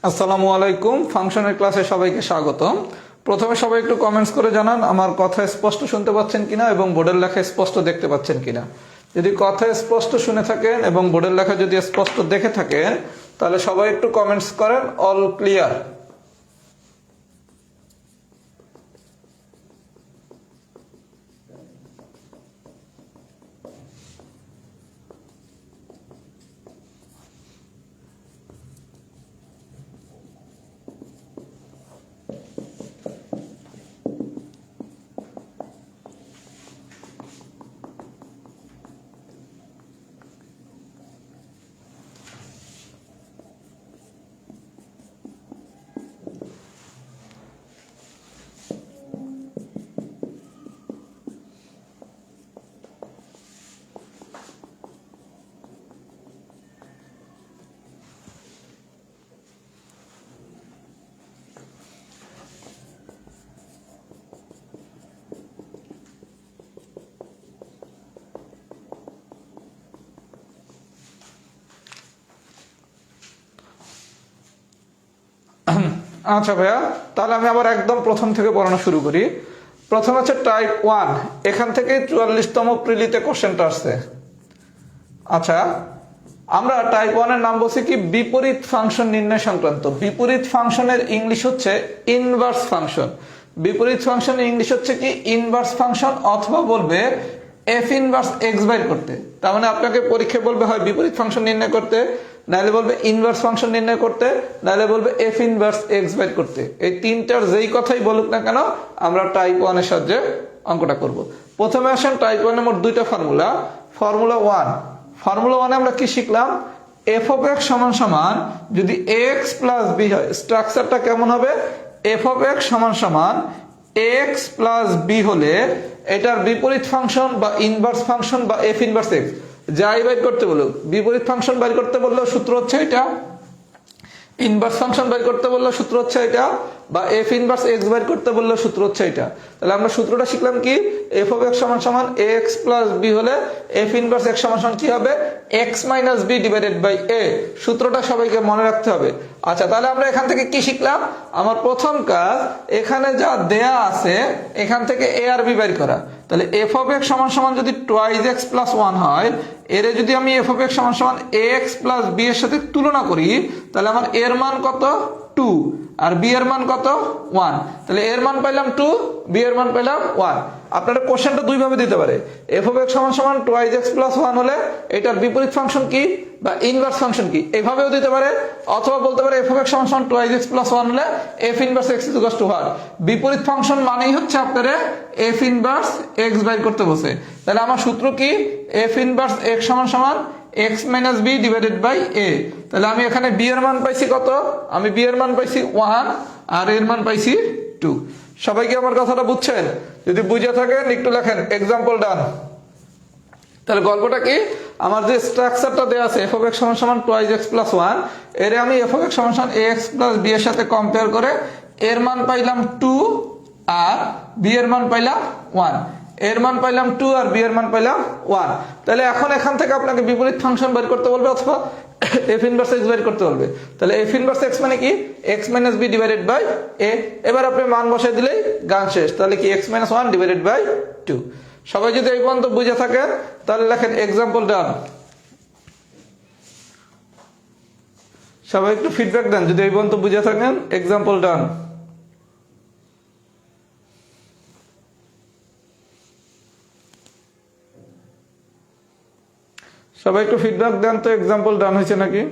আসসালামু আলাইকুম। ফাংশনের ক্লাসে সবাইকে স্বাগতম। প্রথমে সবাই একটু কমেন্টস করে জানান আমার কথা স্পষ্ট শুনতে পাচ্ছেন কিনা এবং বোর্ডের লেখা স্পষ্ট দেখতে পাচ্ছেন কিনা। যদি কথা স্পষ্ট শুনে থাকেন এবং বোর্ডের লেখা যদি স্পষ্ট দেখে থাকেন তাহলে সবাই একটু কমেন্টস করেন অল ক্লিয়ার। আচ্ছা ভাইয়া, তাহলে আমি আবার একদম প্রথম থেকে পড়ানো শুরু করি। প্রথম হচ্ছে টাইপ 1, এখান থেকে 44তম প্রিলিতে কোশ্চেনটা আসছে। আচ্ছা, আমরা টাইপ 1 এর নাম বলছি কি বিপরীত ফাংশন নির্ণয় সংক্রান্ত। বিপরীত ফাংশনের ইংলিশ হচ্ছে ইনভার্স ফাংশন। বিপরীত ফাংশনের ইংলিশ হচ্ছে কি ইনভার্স ফাংশন, অথবা বলবে এফ ইনভার্স এক্স বাইর করতে। তার মানে আপনাকে পরীক্ষায় বলবে হয় বিপরীত ফাংশন নির্ণয় করতে, নাহলে বলবে ইনভার্স ফাংশন নির্ণয় করতে, নাহলে বলবে এফ ইনভার্স এক্স বাইর করতে। এই তিনটার যেই কথাই বলুক না কেন আমরা টাইপ 1 এর সাহায্যে অঙ্কটা করব। প্রথমে আসেন টাইপ 1 এর মোট দুইটা ফর্মুলা। ফর্মুলা 1, ফর্মুলা 1 আমরা কি শিখলাম? এফ অফ এক্স সমান সমান যদি এক্স প্লাস বি হয়, স্ট্রাকচারটা কেমন হবে? এফ অফ এক্স সমান সমান এক্স প্লাস বি হলে এটার বিপরীত ফাংশন বা ইনভার্স ফাংশন বা এফ ইনভার্স এক্স যাই বাইর করতে বলুক, বিপরীত ফাংশন বাইর করতে বললেও সূত্র হচ্ছে এটা, ইনভার্স ফাংশন বাইর করতে বললে সূত্র হচ্ছে এটা, বা এফ ইনভার্স এক্স বাইর করতে বললে সূত্র হচ্ছে এটা। তাহলে আমরা সূত্রটা শিখলাম কি? এফ অফ এক্স সমান সমান এক্স প্লাস বি হলে এফ ইনভার্স এক্স সমান সমান কি হবে? X minus b divided by a. সূত্রটা সবাইকে মনে রাখতে হবে। আচ্ছা, তাহলে আমরা এখান থেকে কি শিখলাম? আমার প্রথম কাজ এখানে যা দেয়া আছে এখান থেকে এ আর বি বের করা। তাহলে এফ অফ এক্স সমান সমান যদি টুয়াইজ এক্স প্লাস 1 হয়, এর যদি আমি এফ অফ এক্স সমান সমান এক্স প্লাস বি এর সাথে তুলনা করি তাহলে আমার এর মান কত? 2, আর বি এর মান কত? 1। তাহলে এর মান পাইলাম 2, বি এর মান পাইলাম 1। আপনারা কোশ্চেনটা দুই ভাবে দিতে পারে। এফ অফ এক্স সমান সমান টুয়াইজ এক্স প্লাস 1 হলে এটার বিপরীত ফাংশন কি বা ইনভার্স ফাংশন কি, এইভাবেও দিতে পারে। অথবা বলতে পারে এফ অফ এক্স সমান সমান টুয়াইজ এক্স প্লাস 1 হলে f inverse x is equal to what? বিপরীত ফাংশন মানেই হচ্ছে আপনারা এফ ইনভার্স এক্স বাইর করতে বসে। তাহলে আমার সূত্র কি? এফ ইনভার্স এক্স সমান সমান x minus b divided by a. তাহলে আমি এখানে বি এর মান পাইছি কত? আমি বি এর মান পাইছি 1 আর এর মান পাইছি 2। সবাই কি আমার কথাটা বুঝছেন? যদি বুঝে থাকেন একটু লেখেন এক্সাম্পল ডান। তাহলে গল্পটা কি? আমার যে স্ট্রাকচারটা দেওয়া আছে এফ অফ এক্স সমান সমান টুয়াইজ এক্স প্লাস 1, এর আমি এফ অফ এক্স সমান সমান এক্স প্লাস বি এর সাথে কম্পেয়ার করে এর মান পাইলাম 2 আর বি এর মান পাইলাম 1। এর মান পাইলাম 2 আর বি এর মান পাইলাম 1। তাহলে এখন এখান থেকে আপনাকে বিপরীত ফাংশন বের করতে বলবে অথবা এফ ইনভার্স এক্স বের করতে বলবে। তাহলে এফ ইনভার্স এক্স মানে কি? X minus b divided by a. এবার আপনি মান বসাই দিলেই গান শেষ। তাহলে কি এক্স মাইনাস 1 ডিভাইডেড বাই 2। সবাই যদি এই পর্যন্ত বুঝে থাকেন তাহলে লেখেন এক্সাম্পল ডান। সবাই একটু ফিডব্যাক দেন যদি এই পর্যন্ত বুঝে থাকেন। এক্সাম্পল ডান। সবাই একটু ফিডব্যাক দেন তো এক্সাম্পল ডান হয়েছে নাকি।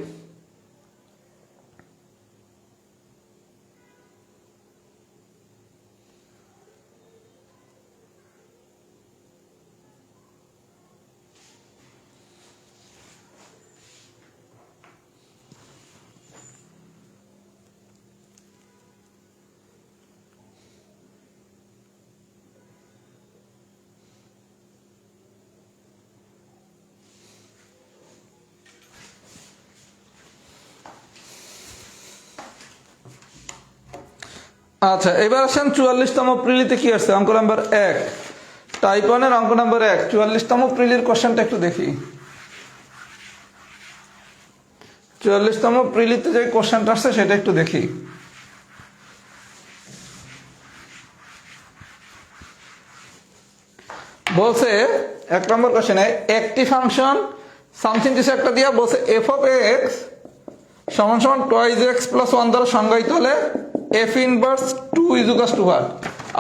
আচ্ছা, এবার আসেন 44তম প্রিলিতে কি আসছে অঙ্ক নাম্বার 1। টাইপ 1 এর অঙ্ক নাম্বার 1 44তম প্রিলির কোশ্চেনটা একটু দেখি। 44তম প্রিলিতে যে কোশ্চেনটা আসছে সেটা একটু দেখি। বলছে 1 নম্বর কোশ্চেনে একটি ফাংশন সামথিং কিছু একটা দিয়া বলছে এফ অফ এক্স সমান সমান টুয়াইজ এক্স প্লাস 1 দ্বারা সংজ্ঞায়িত হলে f inverse 2 is equal to what.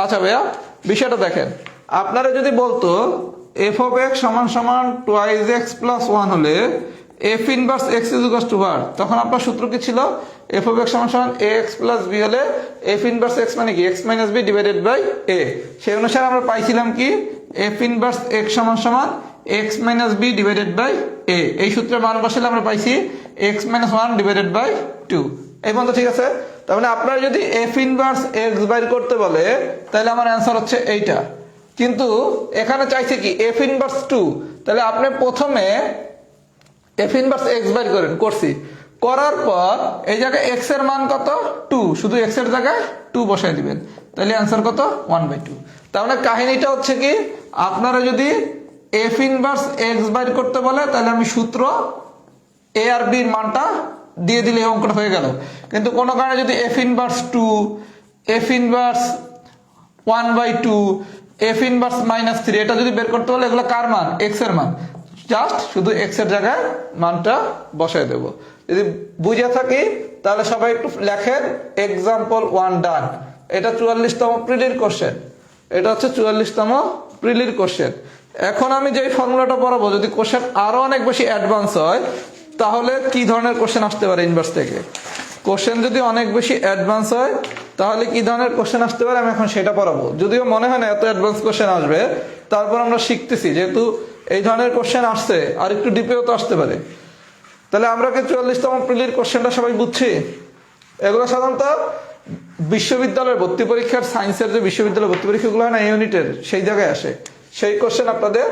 আচ্ছা ভাইয়া বিষয়টা দেখেন, আপনারা যদি বলতো এফ অফ এক্স সমান সমান টুয়াইজ এক্স প্লাস 1 হলে f inverse x is equal to what, তখন আপনার সূত্র কি ছিল? এফ অফ এক্স সমান সমান এ এক্স প্লাস বি হলে এফ ইনভার্স এক্স মানে কি? X minus b divided by a. সেই অনুসারে আমরা পাইছিলাম কি? এফ ইনভার্স এক্স সমান সমান x minus b divided by a. এই সূত্রের মান বসালে আমরা পাইছি এক্স মাইনাস 1 ডিভাইডেড বাই 2। এই পর্যন্ত ঠিক আছে? তার মানে আপনারা যদি এফ ইনভার্স এক্স বাইর করতে বলে তাহলে আমার অ্যান্সার হচ্ছে এইটা। কিন্তু এখানে চাইছে কি? F inverse 2। তাহলে আপনি প্রথমে এফ ইনভার্স এক্স বাইর করছি, করার পর এই জায়গায় এক্স এর মান কত? 2, শুধু এক্স এর জায়গায় 2 বসাই দিবেন, তাহলে অ্যান্সার কত? 1/2। তার মানে কাহিনীটা হচ্ছে কি, আপনারা যদি এফ ইনভার্স এক্স বাইর করতে বলে তাহলে আমি সূত্র এ আর বির মানটা দিয়ে দিলে অঙ্কটা হয়ে গেল। কিন্তু কোনো কারণে যদি F inverse 2, F inverse 1/2, F inverse -3 এটা যদি বের করতে বলে, এগুলো কার মান? এক্স এর মান। জাস্ট শুধু এক্স এর জায়গায় মানটা বসাই দেব। যদি বুঝে থাকি তাহলে সবাই একটু লেখেন এক্সাম্পল 1 ডান। এটা 44তম প্রিলির কোশ্চেন। এটা হচ্ছে 44তম প্রিলির কোশ্চেন। এখন আমি যে ফর্মুলাটা পড়াবো, যদি কোশ্চেন আরো অনেক বেশি অ্যাডভান্স হয় তাহলে কি ধরনের কোশ্চেন আসতে পারে ইনভার্স থেকে? কোশ্চেন যদি অনেক বেশি অ্যাডভান্স হয় তাহলে কি ধরনের কোশ্চেন আসতে পারে আমি এখন সেটা পড়াবো। যদিও মনে হয় না এত অ্যাডভান্স কোশ্চেন আসবে, তারপর আমরা শিখতেছি, যেহেতু এই ধরনের কোশ্চেন আসছে আর একটু ডিপেও তো আসতে পারে। তাহলে আমরা কি 44তম প্রিলির কোশ্চেনটা সবাই বুঝছি? এগুলো সাধারণত বিশ্ববিদ্যালয়ের ভর্তি পরীক্ষার সায়েন্সের যে বিশ্ববিদ্যালয়ের ভর্তি পরীক্ষাগুলো হয় না ইউনিটের, সেই জায়গায় আসে। সেই কোশ্চেন আপনাদের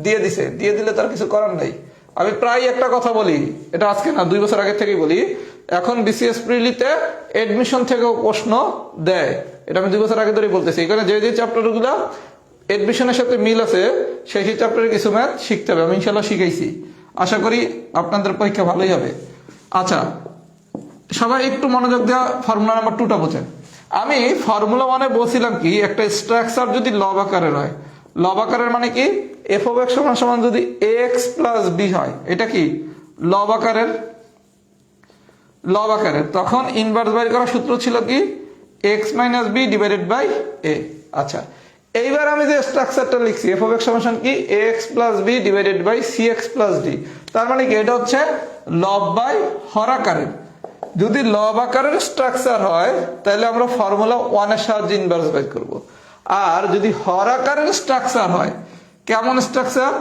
দিয়ে দিছে, দিয়ে দিলে তার কিছু করার নাই। আমি প্রায় একটা কথা বলি, এটা আজকে না 2 বছর আগে থেকেই বলি, এখন বিসিএস প্রিলিতে এডমিশন থেকেও প্রশ্ন দেয়। এটা আমি 2 বছর আগে ধরেই বলতেছি। এখানে যে যে চ্যাপ্টারগুলো এডমিশনের সাথে মিল আছে সেই চ্যাপ্টারের কিছু ম্যাথ শিখতে হবে। আমি ইনশাল্লাহ শিখাইছি, আশা করি আপনাদের পরীক্ষা ভালোই হবে। আচ্ছা, সবাই একটু মনোযোগ দেওয়া, ফর্মুলা নাম্বার 2টা বোঝেন। আমি ফর্মুলা 1-এ বলছিলাম কি, একটা স্ট্রাকচার যদি লব আকারের হয়, লব আকারের মানে কি? এফ অফ এক্স সমান সমান যদি এ এক্স প্লাস বি হয়, এটা কি লব আকারের? লব আকারের, তখন ইনভার্স বাইর করার সূত্র ছিল কি? X minus b divided by a. আচ্ছা, এইবার আমি যে স্ট্রাকচারটা লিখছি এফ অফ এক্স সমান কি? A x plus b divided by c x plus d. তার মানে কি? এটা হচ্ছে লব বাই হর আকারের। যদি লব আকারের স্ট্রাকচার হয় তাহলে আমরা ফর্মুলা 1-এর সাহায্যে ইনভার্স বাইর করব। আর যদি হর আকারের স্ট্রাকচার হয়, কেমন স্ট্রাকচার?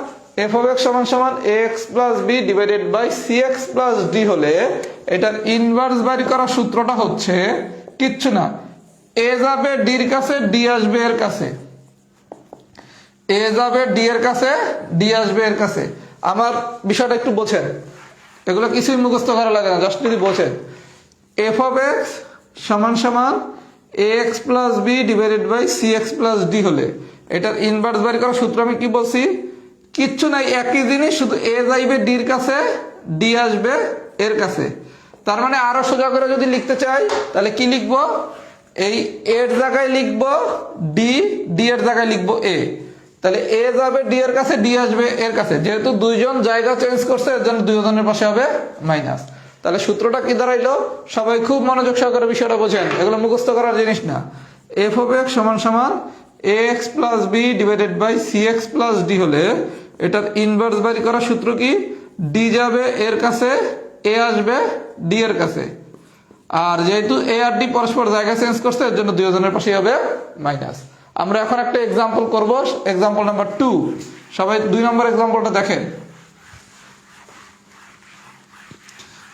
এফ অফ এক্স সমান সমান a x plus b divided by c x plus d হলে এটার ইনভার্স বাইর করার সূত্রটা হচ্ছে কিচ্ছু না, এ যাবে ডির কাছে, ডি আসবে এর কাছে। এ যাবে ডি এর কাছে, ডি আসবে এর কাছে। আমার বিষয়টা একটু বোঝেন, এগুলো কিছুই মুখস্থ করা লাগে না, জাস্ট যদি বোঝেন। এফ অফ এক্স সমান সমান a x plus b divided by c x plus d হলে এটার ইনভার্স বাইর করার সূত্র আমি কি বলছি? কিচ্ছু নাই, একই জিনিস, শুধু এ যাইবে ডির কাছে, ডি আসবে এর কাছে। তার মানে আরো সোজা করে যদি লিখতে চাই তাহলে কি লিখবো? এই এর জায়গায় লিখবো ডি, ডি এর জায়গায় লিখবো এ। তাহলে এ যাবে ডি এর কাছে, ডি আসবে এর কাছে। যেহেতু দুইজন জায়গা চেঞ্জ করছে এর জন্য দুজনের পাশে হবে মাইনাস। তাহলে সূত্রটা কি দাঁড়াইলো? সবাই খুব মনোযোগ সহকারে বিষয়টা বোঝেন, এগুলো মুখস্থ করার জিনিস না। এফ অফ এক্স সমান সমান a x plus b divided by c x plus d হলে এটার ইনভার্স বাইর করার সূত্র কি? ডি যাবে এর কাছে, এ আসবে ডি এর কাছে। আর যেহেতু এ আর ডি পরস্পর জায়গা চেঞ্জ করছে এর জন্য দুজনের পাশে হবে মাইনাস। আমরা এখন একটা এক্সাম্পল করব, এক্সাম্পল নাম্বার 2। সবাই 2 নম্বর এক্সাম্পলটা দেখেন,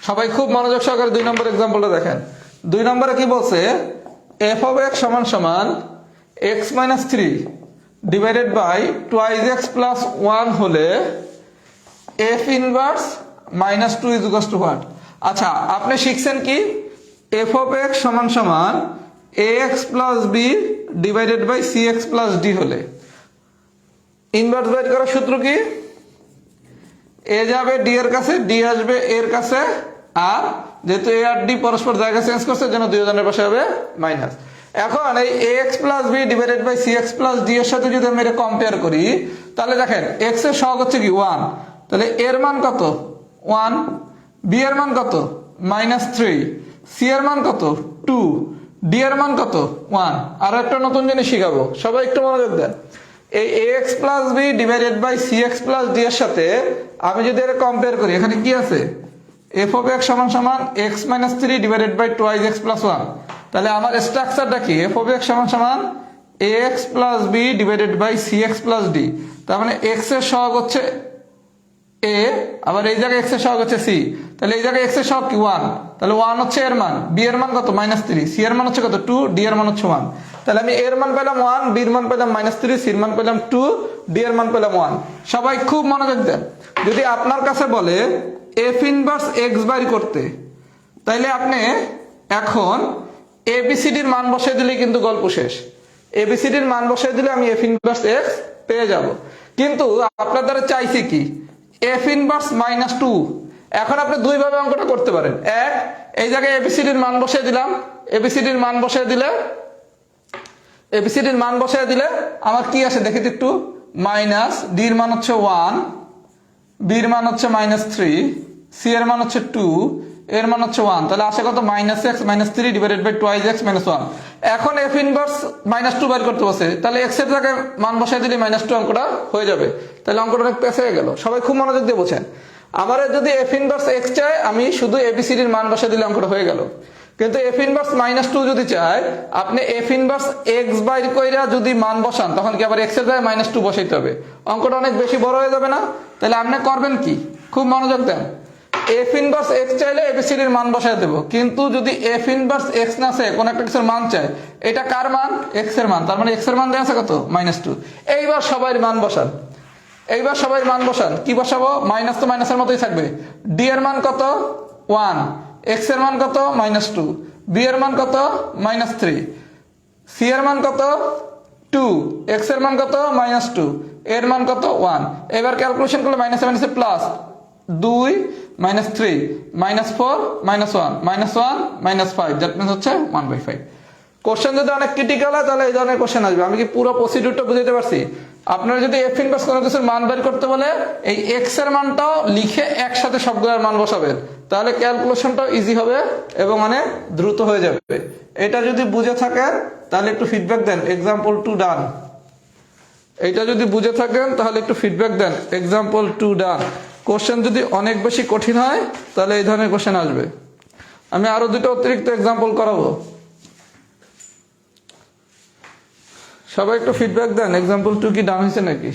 সবাই খুব মনোযোগ সহকারে 2 নম্বর এক্সাম্পলটা দেখেন। 2 নম্বরে কি বলছে? এফ অফ এক্স সমান সমান x minus 3 divided by twice x plus 1 হলে f inverse -2 is equal to what? আচ্ছা, আপনি শিখছেন কি? এফ অফ এক্স সমান সমান a x plus b divided by c x plus d হলে ইনভার্স বাইর করার সূত্র কি? এ যাবে ডি এর কাছে, ডি আসবে এর কাছে, আর যেহেতু এ আর ডি পরস্পর জায়গা চেঞ্জ করছে জন্য দুজনের পাশে হবে মাইনাস। এখন এই a x plus b divided by c x plus d এর সাথে যদি আমি এটা কম্পেয়ার করি, তাহলে দেখেন এক্স এর সহগ হচ্ছে কি 1, তাহলে এর মান কত 1, বি এর মান কত -3, সি এর মান কত 2, ডি এর মান কত 1। আরো একটা নতুন জিনিস শিখাবো, সবাই একটু মনোযোগ দেন। এই a x plus b divided by c x plus d এর সাথে আমি যদি এটা কম্পেয়ার করি, এখানে কি আছে এফ অফ এক্স সমান সমান x minus 3 divided by twice x plus 1। তাহলে আমার স্ট্রাকচারটা কি, এফ অফ এক্স সমান সমান a x plus b divided by c x plus d. তার মানে এক্স এর সহগ হচ্ছে এ, আবার এই জায়গায় এক্স এর সহগ হচ্ছে সি, তাহলে এই জায়গায় এক্স এর সহগ কি 1, তাহলে 1 হচ্ছে এর মান, বি এর মান কত -3, সি এর মান হচ্ছে কত 2, ডি এর মান হচ্ছে 1। তাহলে আমি এর মান পেলাম 1, বি এর মান পেলাম -3, সি এর মান পেলাম 2, ডি এর মান পেলাম 1। সবাই খুব মনোযোগ দেন। যদি আপনার কাছে বলে এফ ইনভার্স এক্স বাই করতে, তাইলে আপনি এখন এবিসিডির মান বসাই দিলেই কিন্তু গল্প শেষ। এবিসিডির মান বসাই দিলে আমি এফ ইনভার্স এক্স পেয়ে যাব। কিন্তু আপনার দ্বারা চাইছি কি এফ ইনভার্স -2। এখন আপনি দুই ভাবে অঙ্কটা করতে পারেন। এক, এই জায়গায় এবিসিডির মান বসাই দিলাম, এবিসিডির মান বসাই দিলে আমার কি আসে দেখি তো একটু, মাইনাস ডির মান হচ্ছে 1, বির মান হচ্ছে -3, সি এর মান হচ্ছে 2, এর মান হচ্ছে 1। তাহলে আসে কত -x -3 divided by twice x minus 1। এখন এফ ইনভার্স -2 বের করতে বসে, তাহলে এক্স এর জায়গায় মান বসাই দিলে -2 অঙ্কটা হয়ে যাবে। তাহলে অঙ্কটা অনেক পেছে হয়ে গেল। সবাই খুব মনোযোগ দিয়ে বোঝেন। আমার যদি এফ ইনভার্স এক্স চাই, আমি শুধু এবিসিডির মান বসাই দিলে অঙ্কটা হয়ে গেল। কিন্তু এফ ইনভার্স -2 যদি চাই, আপনি এফ ইনভার্স এক্স বাইর কইরা যদি মান বসান, তখন কি আবার এক্স এর জায়গায় -2 বসাইতে হবে, অঙ্কটা অনেক বেশি বড় হয়ে যাবে না? তাহলে আপনি করবেন কি, খুব মনোযোগ দেন। এফ ইনভার্স এক্স চাইলে এবিসিডির মান বসাই দেবো, কিন্তু যদি এফ ইনভার্স এক্স না চাই, কোন একটা কিছুর মান চাই, এটা কার মান, এক্স এর মান, তার মানে এক্স এর মান দেওয়া আছে কত -2। এইবার সবাই মান বসান, কি বসাবো, মাইনাস তো মাইনাসের মতোই থাকবে। ডি এর মান কত 1, এক্স এর মান কত -2, বি এর মান কত -3, সি এর মান কত 2, এক্স এর মান কত -2, এর মান কত 1। এবার ক্যালকুলেশন করলে মাইনাসে মাইনাসে প্লাস 2 -3 -4 -1 -1 -5, দ্যাট মিন্স হচ্ছে 1/5। কোশ্চেন যদি অনেক ক্রিটিক্যাল হয় তাহলে এই ধরনের কোশ্চেন আসবে। আমি কি পুরো প্রসিডিউরটা বুঝাতে পারছি? আপনারা যদি এফ ইনভার্স কোনো কিছুর মান বের করতে বলে, এই এক্স এর মানটাও লিখে একসাথে সবগুলোর মান বসাবেন, তাহলে ক্যালকুলেশনটাও ইজি হবে এবং অনেক দ্রুত হয়ে যাবে। এটা যদি বুঝে থাকেন তাহলে একটু ফিডব্যাক দেন, এক্সাম্পল 2 ডান। এইটা যদি বুঝে থাকেন তাহলে একটু ফিডব্যাক দেন, এক্সাম্পল 2 ডান। কোশ্চেন যদি অনেক বেশি কঠিন হয় তাহলে এই ধরনের কোশ্চেন আসবে। আমি আরো দুটো অতিরিক্ত এক্সাম্পল করাবো, সবাই একটু ফিডব্যাক দেন, এক্সাম্পল 2 কি ডান হয়েছে নাকি?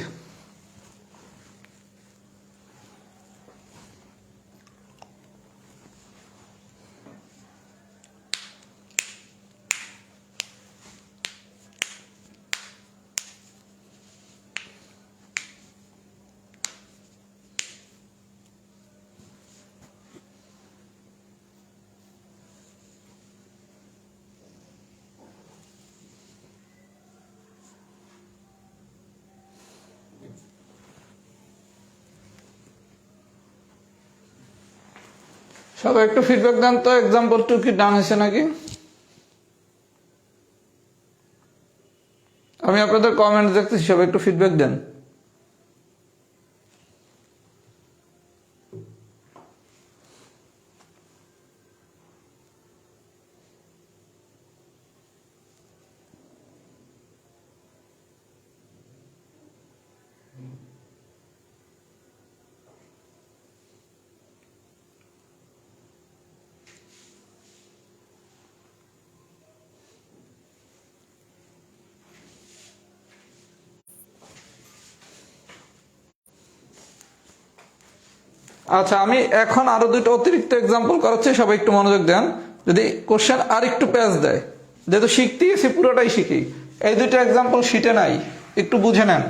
সবাই একটু ফিডব্যাক দেন তো, এক্সাম্পল 2 কি ডান হয়েছে নাকি? আমি আপনাদের কমেন্ট দেখতেছি, সবাই একটু ফিডব্যাক দেন। আচ্ছা, আমি এখন আরো দুটো অতিরিক্ত এক্সাম্পল করাচ্ছি, সবাই একটু মনোযোগ দেন। যদি কোশ্চেন আর একটু প্যাচ দেয়, যেহেতু শিখতে গেছি পুরোটাই শিখি, এই দুটো এক্সাম্পল শিটে নাই, একটু বুঝে নেন।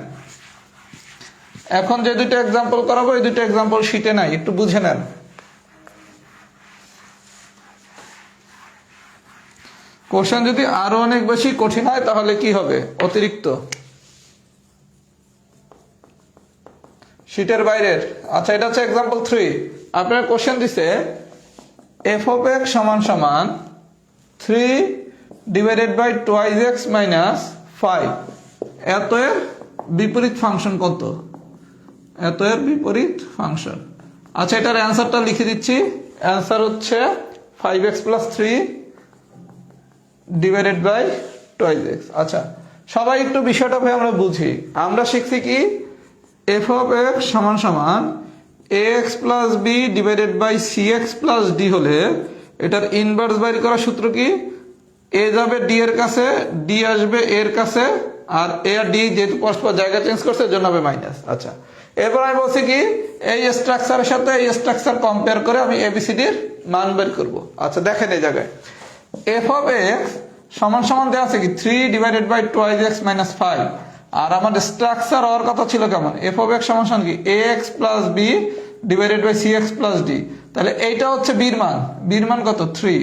এখন যে দুটো এক্সাম্পল করাবো এই দুটো এক্সাম্পল শিটে নাই, একটু বুঝে নেন। কোশ্চেন যদি আরো অনেক বেশি কঠিন হয় তাহলে কি হবে, অতিরিক্ত শিটের বাইরের। আচ্ছা, এটা হচ্ছে এক্সাম্পল 3। আপনার কোশ্চেন দিছে এফ অফ এক্স সমান সমান 3 divided by twice x minus 5, এত এর বিপরীত ফাংশন কত? এত এর বিপরীত ফাংশন। আচ্ছা, এটার অ্যান্সারটা লিখে দিচ্ছি। অ্যান্সার হচ্ছে 5x plus 3 divided by twice x. আচ্ছা, সবাই একটু বিষয়টা ভাই আমরা বুঝি। আমরা শিখছি কি এফ অফ এক্স সমান সমান ax plus b divided by cx plus d হলে এটার ইনভার্স বাইর করার সূত্র কি? এ যাবে ডি এর কাছে, ডি আসবে এর কাছে, আর এ আর ডি যেহেতু পরস্পর জায়গা চেঞ্জ করছে এর জন্য হবে মাইনাস। আচ্ছা, এরপর আমি বলছি কি এই স্ট্রাকচারের সাথে এই স্ট্রাকচার কম্পেয়ার করে আমি এবিসিডির মান বের করব। আচ্ছা, দেখেন এই জায়গায় এফ অফ এক্স সমান সমান দেওয়া আছে কি 3 divided by twice x minus 5, আর আমাদের স্ট্রাকচার হওয়ার কথা ছিল কেমন? এফ অফ এক্স সমান সমান কি ax plus b divided by cx plus d. তাহলে এইটা হচ্ছে বির মান, বির মান কত 3,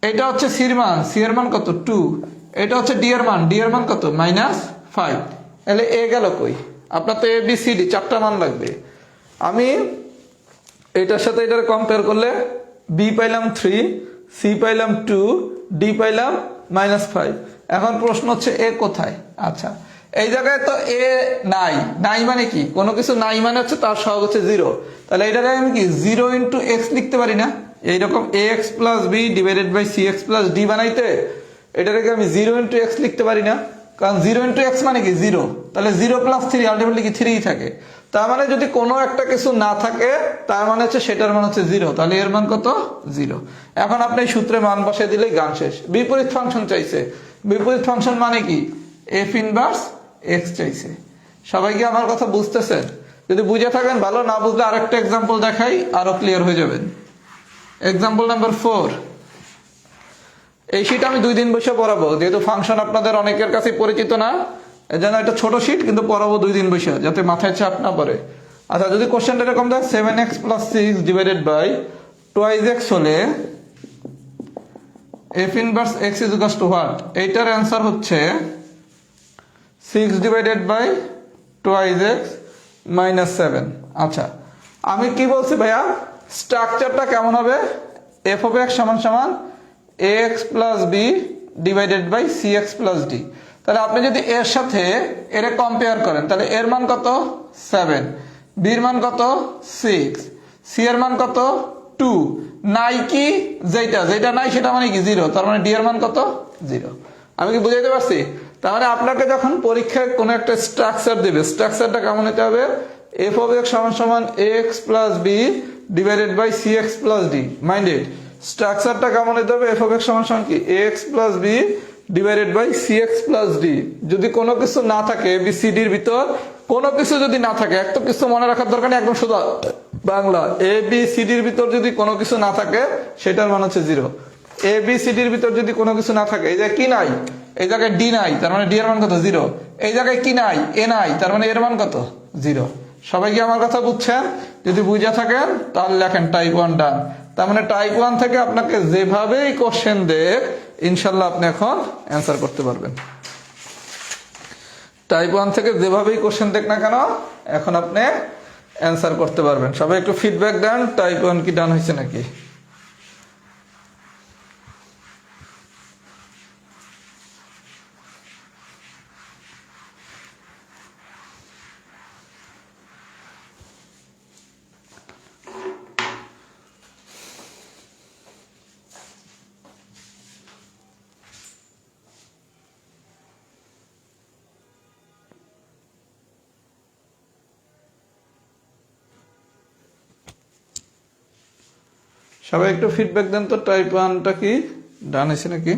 এটা হচ্ছে সির মান, সি এর মান কত 2, এটা হচ্ছে ডি এর মান, ডি এর মান কত মাইনাস 5। তাহলে এ গেল কই? আপনার তো এ বি সি ডি চারটা মান লাগবে। আমি এটার সাথে এটার কম্পেয়ার করলে বি পাইলাম 3, সি পাইলাম 2, ডি পাইলাম মাইনাস 5। এখন প্রশ্ন হচ্ছে এ কোথায়? আচ্ছা, এই জায়গায় তো এ নাই, নাই মানে কি? কোনো কিছু নাই মানে হচ্ছে তার সহগ হচ্ছে 0। তাহলে এটাকে আমি কি 0 ইন্টু এক্স লিখতে পারি না? এইরকম x plus b divided by c x plus d বানাইতে এটাকে আমি 0 ইন্টু এক্স লিখতে পারি না? কারণ 0 ইন্টু এক্স মানে কি 0। তাহলে 0 প্লাস 3 আলটিমেটলি কি 3 থাকে। তার মানে যদি কোনো একটা কিছু না থাকে তার মানে হচ্ছে সেটার মান হচ্ছে 0, তাহলে এর মান কত 0। এখন আপনি এই সূত্রে মান বসিয়ে দিলেই গান শেষ। বিপরীত ফাংশন চাইছে, বিপরীত ফাংশন মানে কি এফ ইনভার্স এক্স চাইছে। সবাই কি আমার কথা বুঝতেছেন? যদি বুঝে থাকেন ভালো, না বুঝলে আরেকটা এক্সাম্পল দেখাই, আরো ক্লিয়ার হয়ে যাবেন। Example number 4। এই শীট আমি 2 দিন বসে পড়াবো, যেহেতু ফাংশন আপনাদের অনেকের কাছে পরিচিত না, এজন্য একটা ছোট শীট, কিন্তু পড়াবো 2 দিন বসে, যাতে মাথায় চাপ না পড়ে। আচ্ছা, যদি কোশ্চেনটা এরকম দেয় 7x plus 6 divided by twice x হলে f inverse x is equal to what? এইটার অ্যান্সার হচ্ছে 6 divided by twice x minus 7। আচ্ছা, আমি কি বলছি ভাইয়া, স্ট্রাকচারটা কেমন হবে? এফ অফ এক্স সমান সমান ax plus b divided by cx plus d. তাহলে আপনি যদি এর সাথে এর কম্পেয়ার করেন তাহলে এর মান কত 7, বির মান কত 6, সি এর মান কত 2, নাই কি যেটা যেটা নাই সেটা মানে কি 0, তার মানে ডি এর মান কত 0। আমি কি বুঝাইতে পারছি? তার মানে আপনাকে যখন পরীক্ষায় কোনো একটা স্ট্রাকচার দেবে, স্ট্রাকচারটা কেমন হতে হবে? এফ অফ এক্স সমান সমান x plus b divided by c x plus d. Minded, স্ট্রাকচারটা কেমন হতে হবে? এফ অফ এক্স সমান সমান কি x plus b divided by c x plus d. যদি কোনো কিছু না থাকে বি সি ডির ভিতর, কোনো কিছু যদি না থাকে, একটা কিছু মনে রাখার দরকার নেই, একদম সোজা বাংলা, এ বি সি ডির ভিতর যদি কোনো কিছু না থাকে সেটার মান হচ্ছে 0। এ বি সি ডির ভিতর যদি কোনো কিছু না থাকে, এই জায়গায় কি নাই? এই জায়গায় ডি নাই, তার মানে ডি এর মান কত 0। এই জায়গায় কি নাই? এ নাই, তার মানে এর মান কত 0। সবাই কি আমার কথা বুঝছেন? যদি বুঝে থাকেন তাহলে লেখেন টাইপ 1 ডান। তার মানে টাইপ 1 থেকে আপনাকে যেভাবেই কোশ্চেন দেয় ইনশাল্লাহ আপনি এখন অ্যান্সার করতে পারবেন। টাইপ 1 থেকে যেভাবেই কোশ্চেন দেখ না কেন এখন আপনি অ্যান্সার করতে পারবেন। সবাই একটু ফিডব্যাক দেন, টাইপ 1 কি ডান হয়েছে নাকি? সবাই একটু ফিডব্যাক দেন তো, টাইপ 1টা কি ডান হয়েছে নাকি?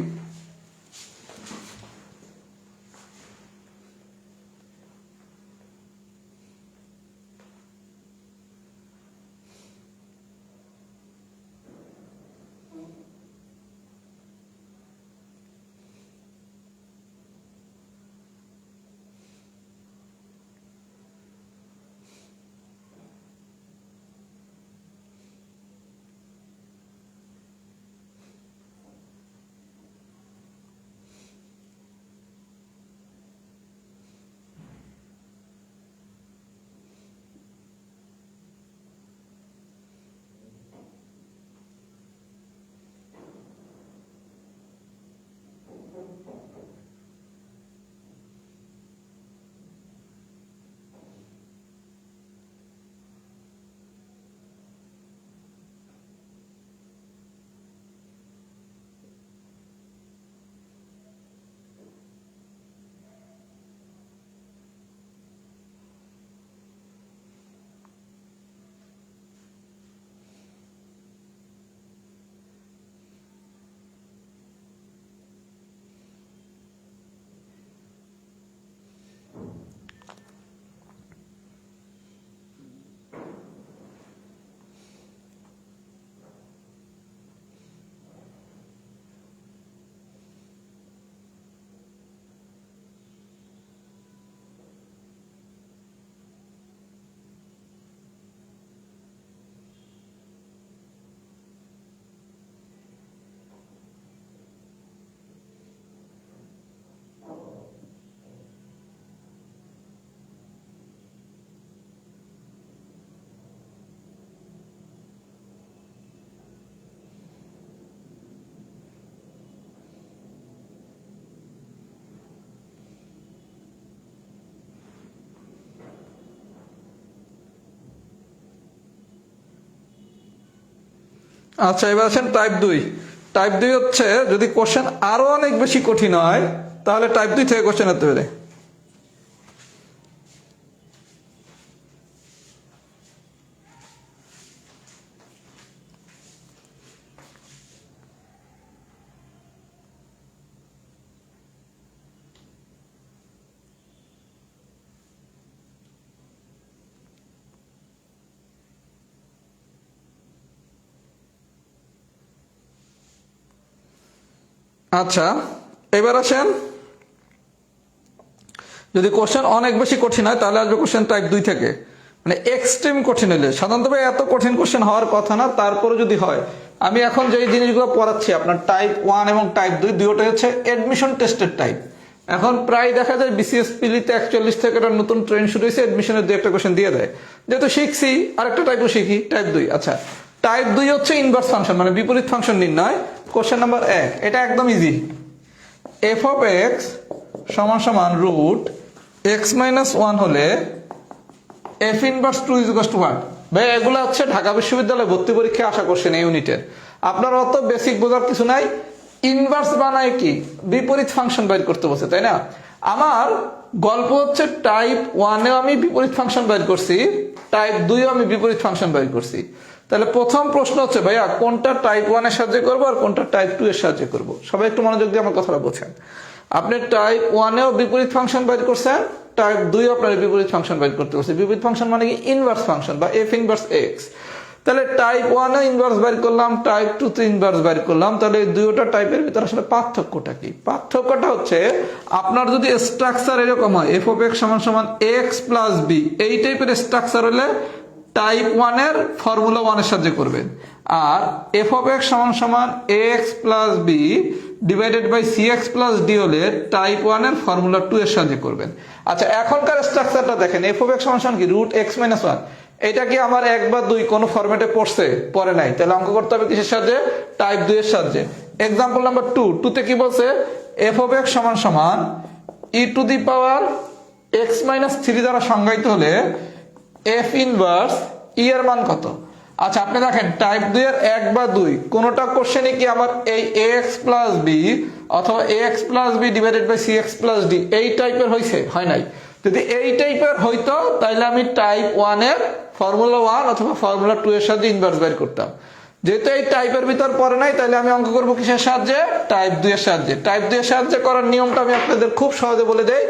আচ্ছা, এবার আসেন টাইপ 2। টাইপ 2 হচ্ছে যদি কোশ্চেন আরো অনেক বেশি কঠিন হয় তাহলে টাইপ 2 থেকে কোশ্চেন হতে পারে। আচ্ছা, এবার আসেন যদি কোশ্চেন অনেক বেশি কঠিন হয় তাহলে আসবে কোশ্চেন টাইপ 2 থেকে। মানে এক্সট্রিম কঠিন হলে, সাধারণত এত কঠিন কোশ্চেন হওয়ার কথা না, তারপরে যদি হয়। আমি এখন যে জিনিসগুলো পড়াচ্ছি আপনার টাইপ 1 এবং টাইপ 2 দুটোই হচ্ছে এডমিশন টেস্টের টাইপ। এখন প্রায় দেখা যায় বিসিএস পিলিতে 41 থেকে একটা নতুন ট্রেন্ড শুরু হয়েছে, এডমিশনের 2-একটা কোশ্চেন দিয়ে দেয়। যেহেতু শিখছি আরেকটা টাইপও শিখি, টাইপ 2। আচ্ছা, টাইপ 2 হচ্ছে ইনভার্স ফাংশন মানে বিপরীত ফাংশন নির্ণয়। কোশ্চেন নাম্বার 1, এটা একদম ইজি। এফ অফ এক্স সমান সমান রুট এক্স মাইনাস 1 হলে f inverse 2 is equal to what? ভাই এগুলো হচ্ছে ঢাকা বিশ্ববিদ্যালয়ে ভর্তি পরীক্ষায় আশা করছেন এই ইউনিটের। আপনার অত বেসিক বোঝার কিছু নাই। ইনভার্স বানায় কি? বিপরীত ফাংশন বাইর করতে বলছে, তাই না? আমার গল্প হচ্ছে টাইপ 1-এও আমি বিপরীত ফাংশন বাইর করছি, টাইপ 2-এও আমি বিপরীত ফাংশন বাইর করছি। তাহলে প্রথম প্রশ্ন হচ্ছে ভাইয়া কোনটা টাইপ 1 এর সাহায্যে করবো আর কোনটা টাইপ 2 এর সাহায্যে করবো? সবাই একটু মনোযোগ দিয়ে আমার কথাটা বোঝেন। আপনি টাইপ 1-এও বিপরীত ফাংশন বাইর করছেন, টাইপ 2 আপনার বিপরীত ফাংশন বাইর করতে বলছে। বিপরীত ফাংশন মানে কি? ইনভার্স ফাংশন বা এফ ইনভার্স এক্স। তাহলে টাইপ 1-এ ইনভার্স বাইর করলাম, টাইপ 2-তে ইনভার্স বাইর করলাম। তাহলে এই দুইটা টাইপের ভিতরে আসলে পার্থক্যটা কি? পার্থক্যটা হচ্ছে আপনার যদি স্ট্রাকচার এরকম হয় এফ অফ এক্স সমান সমান এক্স প্লাস বি, এই টাইপের স্ট্রাকচার হলে টাইপ 1 এর ফর্মুলা 1 এর সাহায্যে করবেন। আর এফ অফ এক্স সমান সমান x plus b divided by c x plus d হলে টাইপ 1 এর ফর্মুলা 2 এর সাহায্যে করবেন। আচ্ছা, এখনকার স্ট্রাকচারটা দেখেন। এফ অফ এক্স সমান সমান কি? Root x minus 1। এটা কি আমার 1 বা 2 কোন ফরম্যাটে পড়ছে? পড়ে নাই। তাহলে অঙ্ক করতে হবে কিসের সাহায্যে? টাইপ 2 এর সাহায্যে। এক্সাম্পল নাম্বার 2 তে কি বলছে? এফ অফ এক্স সমান সমান e to the power x minus 3 দ্বারা সংজ্ঞায়িত হলে এফ ইনভার্স ই এর মান কত? আচ্ছা, আপনি দেখেন টাইপ 2 এর 1 বা 2 কোনটা কোশ্চেনে কি আমার এই এক্স প্লাস বি অথবা x plus b divided by c x plus d এই টাইপের হয়েছে? হয় নাই। যদি এই টাইপের হইতো তাহলে আমি টাইপ 1 এর ফর্মুলা 1 অথবা ফর্মুলা 2 এর সাথে ইনভার্স বের করতাম। যেহেতু এই টাইপের ভিতর পড়ে নাই তাহলে আমি অঙ্ক করবো কিসের সাহায্যে? টাইপ 2 এর সাহায্যে। টাইপ 2 এর সাহায্যে করার নিয়মটা আমি আপনাদের খুব সহজে বলে দেই।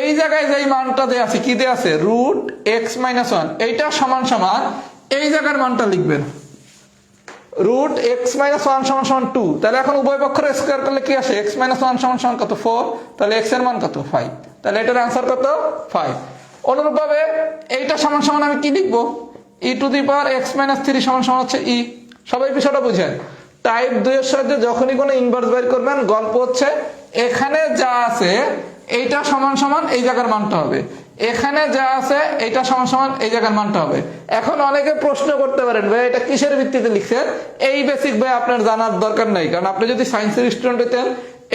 এই জায়গায় যেই মানটা দেয়া আছে, কি দেয়া আছে? রুট এক্স মাইনাস 1, এইটা সমান সমান এই জায়গার মানটা লিখবেন রুট এক্স মাইনাস 1 সমান সমান 2। তাহলে এখন উভয় পক্ষের স্কয়ার করলে কি আসে? এক্স মাইনাস 1 সমান সমান কত? 4। তাহলে এক্স এর মান কত? 5। তাহলে এটার অ্যান্সার কত? 5। অনুরূপভাবে এইটা সমান সমান আমি কি লিখবো? E to the power x minus 3 সমান সমান হচ্ছে ই। সবাই বিষয়টা বুঝেন। টাইপ 2 এর সাহায্যে যখনই কোনো ইনভার্স বের করবেন, গল্প হচ্ছে এখানে যা আছে এইটা সমান সমান এই জায়গার মানটা হবে, এখানে যা আছে এইটা সমান সমান এই জায়গার মানটা হবে। এখন অনেকে প্রশ্ন করতে পারেন ভাই এটা কিসের ভিত্তিতে লিখছেন? এই বেসিক ভাই আপনার জানার দরকার নাই, কারণ আপনি যদি সায়েন্সের স্টুডেন্ট হইতেন,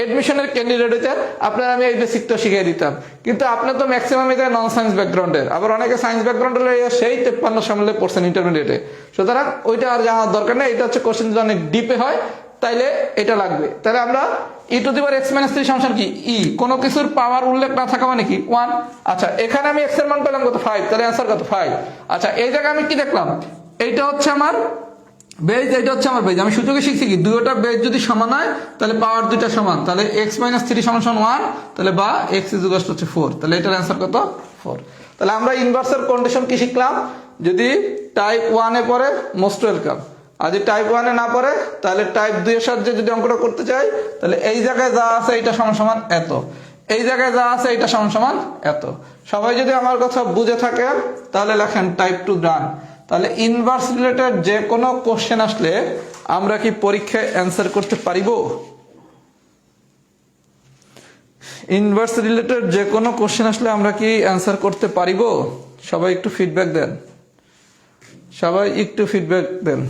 এডমিশনের ক্যান্ডিডেট হইতেন, আপনার আমি এই বেসিকটা শিখিয়ে দিতাম। কিন্তু আপনি তো ম্যাক্সিমাম এটা নন সায়েন্স ব্যাকগ্রাউন্ডের, আবার অনেকে সায়েন্স ব্যাকগ্রাউন্ডের সেই 53 সামলে পড়ছেন ইন্টারমিডিয়েটে। সুতরাং ওইটা আর জানার দরকার নেই। এটা হচ্ছে কোশ্চেন যদি অনেক ডিপে হয় তাইলে এটা লাগবে। তাহলে আমরা e to the power x minus 3 সমান কি? ই। কোনো কিছুর পাওয়ার উল্লেখ না থাকা মানে কি? 1। আচ্ছা, এখানে আমি এক্স এর মান পেলাম কত? 5। তাহলে অ্যান্সার কত? 5। আচ্ছা, এই জায়গায় আমি কি দেখলাম? এইটা হচ্ছে আমার বেজ, এটা হচ্ছে আমার বেজ। আমি সূচকে শিখছি কি দুইটা বেজ যদি সমান হয় তাহলে পাওয়ার দুইটা সমান, তাহলে এক্স মাইনাস 3 সমান সমান 1, তাহলে বা এক্স ইজ ইকুয়াল টু হচ্ছে 4। তাহলে এটার অ্যান্সার কত? 4। তাহলে আমরা ইনভার্সের কন্ডিশন কি শিখলাম? যদি টাইপ 1 এ পড়ে মোস্ট ওয়েলকাম, আর যদি টাইপ 1 এ না পড়ে তাহলে টাইপ 2 এর সাহায্যে যদি অঙ্কটা করতে চাই তাহলে এই জায়গায় যা আছে এটা সমান সমান এত, এই জায়গায় যা আছে এটা সমান সমান এত। সবাই যদি আমার কথা বুঝে থাকেন তাহলে লেখেন টাইপ 2 ডান। তাহলে ইনভার্স রিলেটেড যে কোনো কোশ্চেন আসলে আমরা কি পরীক্ষায় অ্যান্সার করতে পারিব? ইনভার্স রিলেটেড যে কোনো কোশ্চেন আসলে আমরা কি অ্যান্সার করতে পারিব? সবাই একটু ফিডব্যাক দেন, সবাই একটু ফিডব্যাক দেন।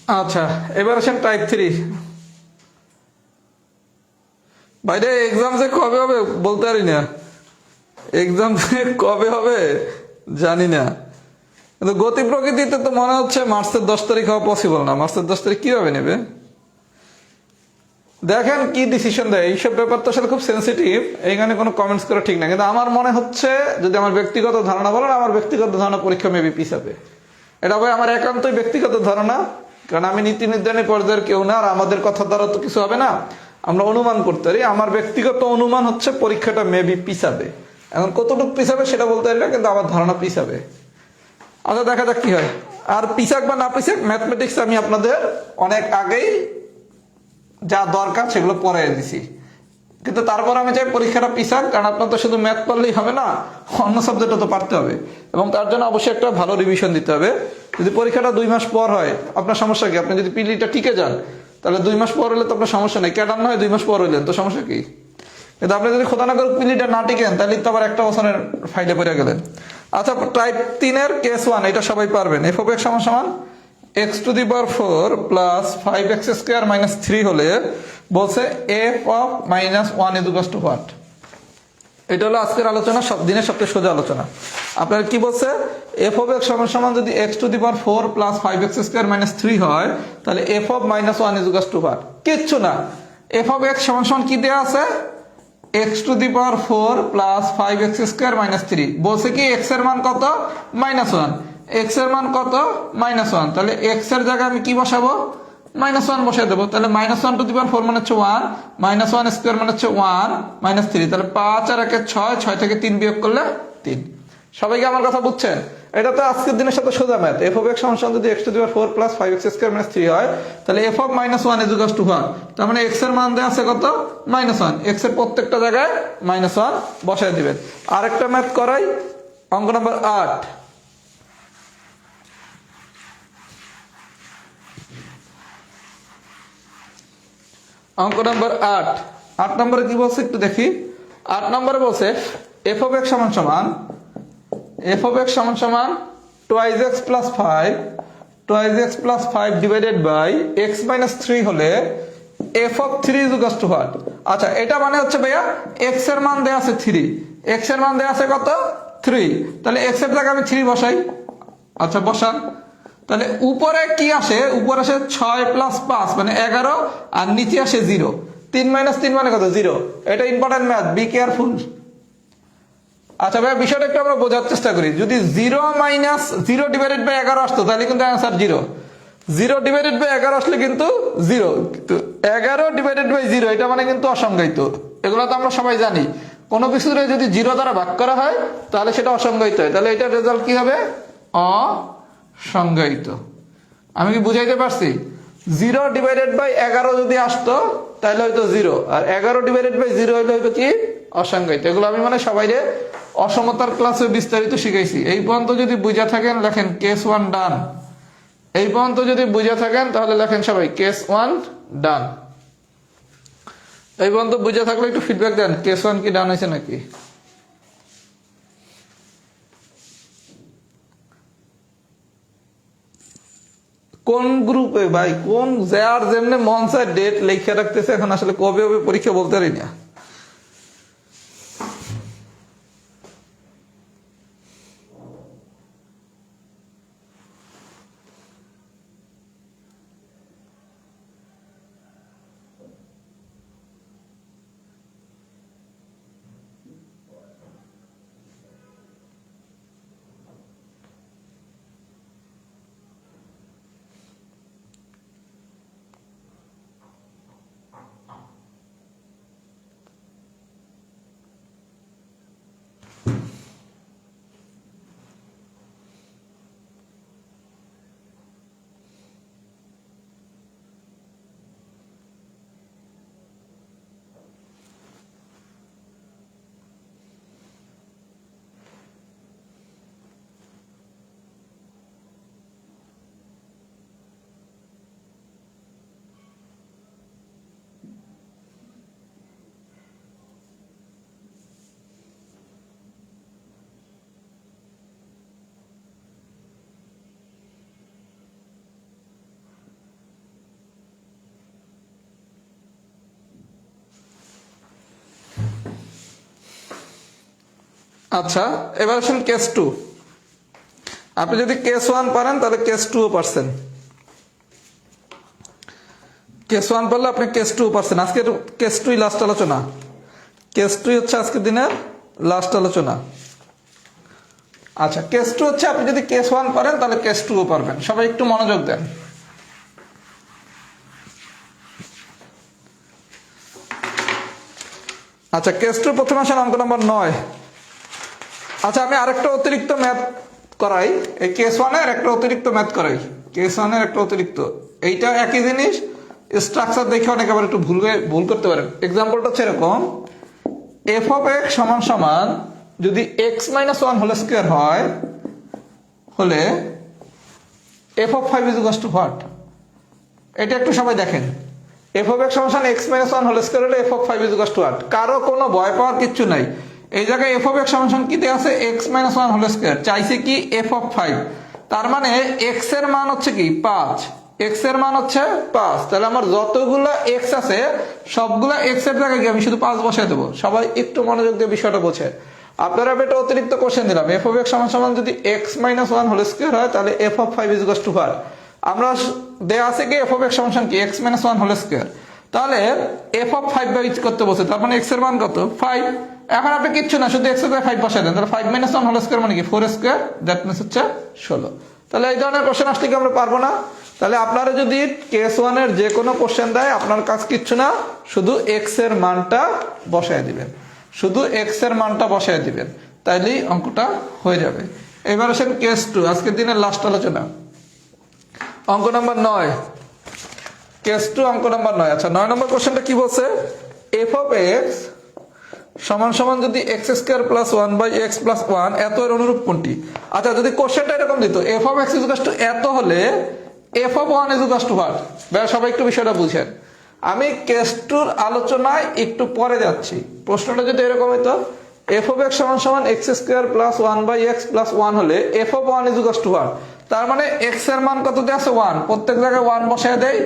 আচ্ছা, এবার আসেন টাইপ 3। বাইরে এক্সাম যে কবে হবে বলতে পারি না, এক্সাম যে কবে হবে জানি না, কিন্তু গতি প্রকৃতিতে তো মনে হচ্ছে মার্চের 10 তারিখ হওয়া পসিবল না। মার্চের 10 তারিখ কিভাবে নেবে, দেখেন কি ডিসিশন দেয়। এইসব ব্যাপার তো আসলে খুব সেন্সিটিভ, এইখানে কোনো কমেন্টস করা ঠিক না, কিন্তু আমার মনে হচ্ছে, যদি আমার ব্যক্তিগত ধারণা বলেন, আমার ব্যক্তিগত ধারণা পরীক্ষা মেবি পিছাবে। এটা ভাই আমার একান্তই ব্যক্তিগত ধারণা, কারণ আমি নীতি নির্ধারণী পর্যায়ের কেউ না, আর আমাদের কথা দ্বারা তো কিছু হবে না, আমরা অনুমান করতে পারি। আমার ব্যক্তিগত অনুমান হচ্ছে পরীক্ষাটা মেবি পিছাবে। এখন কতটুকু পিছাবে সেটা বলতে পারি না, কিন্তু আমার ধারণা পিছাবে। আচ্ছা, দেখা যাক কি হয়। আর পিছাক বা না পিছাক, ম্যাথমেটিক্স আমি আপনাদের অনেক আগেই যা দরকার সেগুলো পড়াই দিছি, কিন্তু তারপর আমি চাই পরীক্ষাটা পিছাক, কারণ আপনার তো শুধু ম্যাথ পড়লেই হবে না, অন্য সাবজেক্টও তো পারতে হবে, এবং তার জন্য অবশ্যই একটা ভালো রিভিশন দিতে হবে। যদি পরীক্ষাটা 2 মাস পর হয়, আপনার সমস্যা কি? আপনি যদি পিলিটা টিকে যান, তাহলে 2 মাস পর হলে তো আপনার সমস্যা নেই, ক্যাডার না হয় 2 মাস পর হইলেন তো সমস্যা কি? কিন্তু আপনি যদি খোদা না করে পিলিটা না টিকেন, তাহলে তো আবার একটা বছরের ফাইলে পড়ে গেলেন। আচ্ছা, টাইপ 3 কেস 1, এটা সবাই পারবেন। এফ অফ এক্স সমান সমান x⁴ প্লাস 5x² মাইনাস 3 হলে বলছে f of -1 is to what? এটা হলো আজকের আলোচনা, সব দিনের সবচেয়ে সোজা আলোচনা। আপনার কি বলছে? f অফ x সমান সমান যদি x⁴ প্লাস 5x² মাইনাস 3 হয়, তাহলে f of -1 is to what? কিচ্ছু না, f অফ x সমান সমান কি দেওয়া আছে? x⁴ plus 5x² minus 3। বলছে কি x এর মান কত? -1। x এর মান কত? -1। তাহলে x এর জায়গায় আমি কি বসাবো? -1 বসাই দেবো। তাহলে -1⁴ মানে হচ্ছে 1, -1² মানে হচ্ছে 1, -3। তাহলে 5 আর 1 6, 6 থেকে 3 বিয়োগ করলে 3। সবাইকে আমার কথা বুঝছেন? এটা তো আজকের দিনের সাথে সোজা ম্যাথ। f অফ x সমান সমান যদি x⁴ প্লাস 5x² মাইনাস 3 হয়, তাহলে f of -1 is to what? তার মানে x এর মান দেওয়া আছে কত? -1। x এর প্রত্যেকটা জায়গায় -1 বসাই দিবেন। আরেকটা ম্যাথ করাই, অঙ্ক নাম্বার 8। অঙ্ক নাম্বার 8 নম্বরে কি বলছে একটু দেখি। 8 নম্বরে বলছে f অফ x সমান সমান twice x plus 5 divided by x minus 3 হলে f of 3 is to what? আচ্ছা, এটা মানে হচ্ছে ভাইয়া x এর মান দেওয়া আছে 3, x এর মান দেওয়া আছে কত? 3। তাহলে x এর জায়গায় আমি 3 বসাই। আচ্ছা, বসান। তাহলে উপরে কি আসে? উপরে আসে 6 প্লাস 5 মানে 11, আর নিচে আসে 0। 3 মাইনাস 3 মানে কত? 0। এটা ইম্পর্টেন্ট ম্যাথ, বি কেয়ারফুল। আচ্ছা ভাই, বিষয়টা একটু আমরা বোঝার চেষ্টা করি। যদি 0 ডিভাইডেড বাই 11 আসতো, তাহলে কিন্তু অ্যান্সার 0। 0 ডিভাইডেড বাই 11 আসলে কিন্তু 0, কিন্তু 11 ডিভাইডেড বাই 0 এটা মানে কিন্তু অসংজ্ঞায়িত। এগুলো তো আমরা সবাই জানি, কোনো কিছুরে যদি 0 দ্বারা ভাগ করা হয় তাহলে সেটা অসংজ্ঞায়িত হয়। তাহলে এটার রেজাল্ট কি হবে? অসংজ্ঞায়িত। আমি কি বুঝাইতে পারছি? 0 ডিভাইডেড বাই 11 যদি আসতো তাহলে হয়তো 0, আর 11 ডিভাইডেড বাই 0 হইলে হয়তো কি? অসংজ্ঞায়িত। এগুলো আমি মানে সবাইরে অসমতার ক্লাসে বিস্তারিত শিখাইছি। এই পর্যন্ত যদি বুঝা থাকেন লেখেন কেস 1 ডান। এই পর্যন্ত যদি বুঝা থাকেন তাহলে লেখেন সবাই কেস 1 ডান। এই পর্যন্ত বুঝা থাকলে একটু ফিডব্যাক দেন, কেস 1 কি ডান হয়েছে নাকি? কোন গ্রুপে ভাই, কোন যার যেমনে মন চায় ডেট লেখা রাখতেছে, এখন আসলে কবে হবে পরীক্ষা বলতে পারি না। আচ্ছা, এবার আসেন কেস 2। আপনি যদি কেস 1 পারেন তাহলে কেস 2 পারছেন। কেস 1 পারলে আপনি কেস 2 পারছেন। আজকের কেস 2 লাস্ট আলোচনা। কেস 2 হচ্ছে আজকের দিনের লাস্ট আলোচনা। আচ্ছা, কেস 2 হচ্ছে আপনি যদি কেস 1 পারেন তাহলে কেস 2 পারবেন। সবাই একটু মনোযোগ দেন। আচ্ছা, কেস 2 প্রথমে আসেন অঙ্ক নম্বর 9। আচ্ছা, আমি আরেকটা অতিরিক্ত ম্যাথ করাই। এই কেস 1 এর একটা অতিরিক্ত ম্যাথ করাই। কেস 1 এর একটা অতিরিক্ত, এইটা একই জিনিস, স্ট্রাকচার দেখে অনেকে আবার একটু ভুল করতে পারেন। এক্সাম্পলটা হচ্ছে এরকম, এফ অফ এক্স সমান সমান যদি এক্স মাইনাস 1 হোল স্কয়ার হয় হলে f of 5 is equal to what? এটা একটু সবাই দেখেন। এফ অফ এক্স সমান এক্স মাইনাস 1 হোল স্কয়ার হলে f of 5 is equal to what? কারো কোনো ভয় পাওয়ার কিচ্ছু নাই। এই জায়গায় এফ অফ এক্স সমান কি দেয়া আছে? X minus 1 whole square. চাইছে কি? F of 5। তার মানে এক্স এর মান হচ্ছে কি? 5। এক্স এর মান হচ্ছে 5। তাহলে আমার যতগুলো এক্স আছে সবগুলা এক্স এর জায়গায় আমি শুধু 5 বসাই দেবো। সবাই একটু মনোযোগ দিয়ে বিষয়টা বোঝে। আপনারা একটা অতিরিক্ত কোশ্চেন দিলাম, এফ অফ এক্স সমান সমান যদি এক্স মাইনাস 1 হোল স্কয়ার হয় তাহলে F of 5 is equal to what? আমরা দেয়া আছে কি এফ অফ এক্স সমান কি এক্স মাইনাস 1 হোল স্কয়ার। তাহলে এফ অফ 5 বাই করতে বসে, তার মানে এক্স এর মান কত? 5। এখন আপনি কিচ্ছু না, শুধু এক্স এর 5 বসাই দেন। তাহলে 5 মাইনাস 1 হোল স্কয়ার মানে কি 4 স্কয়ার, দ্যাট মিন্স হচ্ছে 16। তাহলে এই ধরনের কোশ্চেন আসলে কি আমরা পারবো না? তাহলে আপনারা যদি কেস 1 এর যে কোনো কোশ্চেন দেয় আপনার কাজ কিচ্ছু না, শুধু এক্স এর মানটা বসাই দিবেন। শুধু এক্স এর মানটা বসাই দিবেন, তাইলেই অঙ্কটা হয়ে যাবে। এবার আসেন কেস 2, আজকের দিনের লাস্ট আলোচনা। অঙ্ক নাম্বার 9, কেস 2 অঙ্ক নাম্বার 9। আচ্ছা, 9 নম্বর কোশ্চেনটা কি বলছে? এফ অফ এক্স সমান সমান যদি x square plus 1 by x plus 1 এত এর অনুরূপ কোনটি? আচ্ছা, যদি কোশ্চেনটা এরকম দিত F of x is equal two এত হলে f of 1 is equal to what? ভাই সবাই একটু বিষয়টা বুঝেন। আমি কেস 2 আলোচনায় একটু পরে যাচ্ছি। প্রশ্নটা যদি এরকম হতো এফ অফ এক্স সমান সমান x square plus 1 by x plus 1 হলে f of 1 is equal to what? তার মানে এক্স এর মান কত দেয়া আছে? 1। প্রত্যেক জায়গায় 1 বসায় দেই,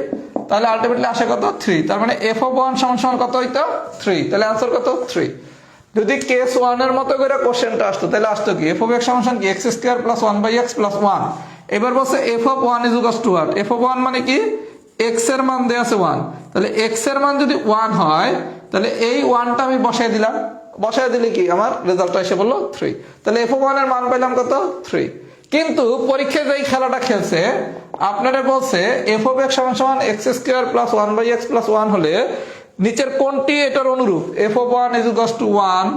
তাহলে আলটিমেটলি আসে কত? 3। তার মানে এফ অফ 1 সমান সমান কত হইতো? 3। তাহলে आंसर কত? 3। যদি কেস 1 এর মতো করে কোশ্চেনটা আসতো তাহলে আসতো কি এফ অফ এক্স সমান সমান কি x square plus 1 by x plus 1। এবার বলছে f of 1 is equal to what? F of 1 মানে কি এক্স এর মান দেয়া আছে 1। তাহলে এক্স এর মান যদি 1 হয় তাহলে এই 1টা আমি বসায় দিলাম। বসায় দিলে কি আমার রেজাল্টটা এসে বললো 3। তাহলে এফ অফ 1 এর মান পেলাম কত? 3। কিন্তু পরীক্ষায় যেই খেলাটা খেলছে আপনারা বলছে এফ অফ এক্স সমান সমান x square plus 1 by x plus 1 হলে নিচের কোনটি এটার অনুরূপ? F of 1 is equal to 1,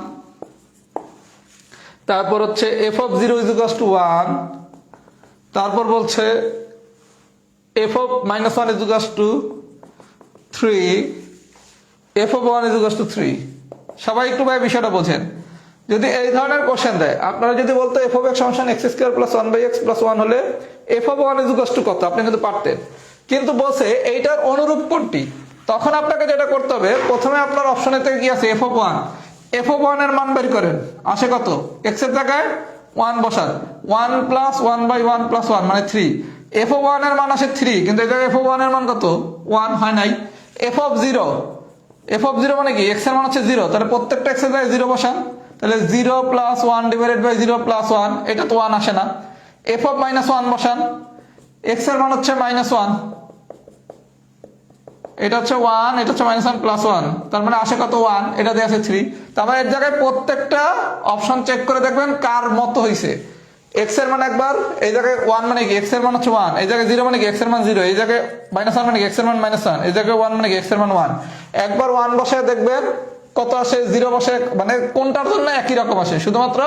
তারপর হচ্ছে f of 0 is equal to 1, তারপর বলছে f of minus 1 is equal to 3, f of 1 is equal to 3। সবাই একটু ভাই বিষয়টা বোঝেন। যদি এই ধরনের কোশ্চেন দেয়, আপনারা যদি বলতো এফ অফ এক্স সমান x square plus 1 by x plus 1 হলে f of 1 is equal to কত, আপনি কিন্তু পারতেন। কিন্তু বলছে এইটার অনুরূপ কোনটি, তখন আপনাকে যেটা করতে হবে প্রথমে আপনার অপশনে থেকে কি আছে? F of 1। এফ অফ 1 এর মান বের করেন, আসে কত? এক্স এর জায়গায় 1 বসান, 1 প্লাস 1 বাই 1 প্লাস 1 মানে 3। এফ অফ 1 এর মান আসে 3, কিন্তু এই জায়গায় এফ অফ 1 এর মান কত? 1 হয় নাই। এফ অফ 0, এফ অফ 0 মানে কি এক্স এর মান হচ্ছে 0, তাহলে প্রত্যেকটা এক্স এর জায়গায় 0 বসান। তাহলে 0 প্লাস 1 ডিভাইডেড বাই 0 প্লাস 1, এটা তো 1 আসে না। এফ অফ মাইনাস 1 বসান, এক্স এর মান হচ্ছে মাইনাস 1, এটা হচ্ছে 1, এটা হচ্ছে মাইনাস 1 প্লাস 1, তার মানে আসে কত? 1, এটা দিয়ে আছে 3। তার মানে এর জায়গায় প্রত্যেকটা অপশন চেক করে দেখবেন কার মতো হইছে। এক্স এর মান একবার, এই জায়গায় 1 মানে কি এক্স এর মান হচ্ছে 1, এই জায়গায় 0 মানে কি এক্স এর মান 0, এই জায়গায় মাইনাস 1 মানে কি এক্স এর মান মাইনাস 1, এই জায়গায় 1 মানে কি এক্স এর মান 1। একবার 1 বসায় দেখবেন কত আসে, 0 বসে, মানে কোনটার জন্য একই রকম আসে। শুধুমাত্র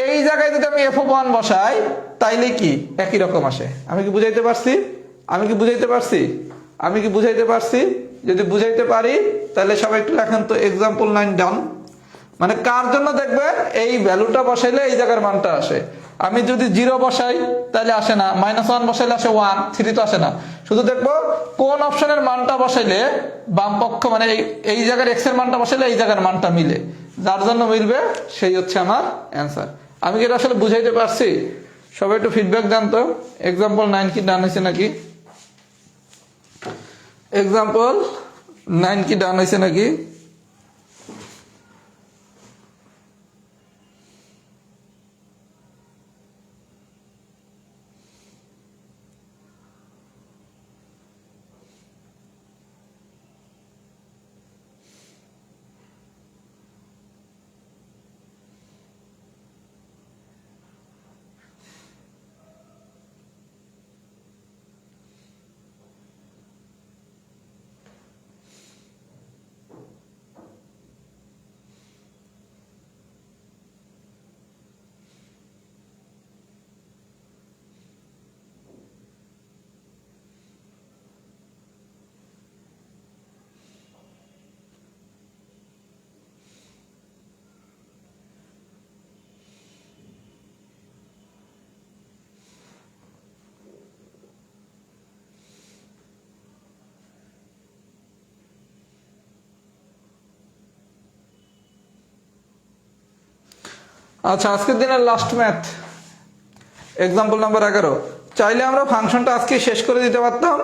এই জায়গায় যদি আমি এফ অফ 1 বসাই তাইলে কি একই রকম আসে। আমি কি বুঝাইতে পারছি? আমি কি বুঝাইতে পারছি? আমি কি বুঝাইতে পারছি? যদি বুঝাইতে পারি তাহলে সবাই একটু লেখেন তো এক্সাম্পল 9 ডান। মানে কার জন্য দেখবেন এই ভ্যালুটা বসাইলে এই জায়গার মানটা আসে। আমি যদি 0 বসাই তাহলে আসে না, মাইনাস 1 বসাইলে আসে 1, 3 তো আসে না। শুধু দেখবো কোন অপশনের মানটা বসাইলে বাম পক্ষ মানে এই জায়গার এক্স এর মানটা বসাইলে এই জায়গার মানটা মিলে, যার জন্য মিলবে সেই হচ্ছে আমার অ্যান্সার। আমি কি এটা আসলে বুঝাইতে পারছি? সবাই একটু ফিডব্যাক দেন তো। এক্সাম্পল 9 কি ডান হয়েছে নাকি? এক্সাম্পল 9 কি ডান হয়েছে নাকি? আচ্ছা, আজকের দিনের লাস্ট ম্যাথ, এক্সাম্পল নাম্বার 11। চাইলে আমরা ফাংশনটা আজকে শেষ করে দিতে পারতাম,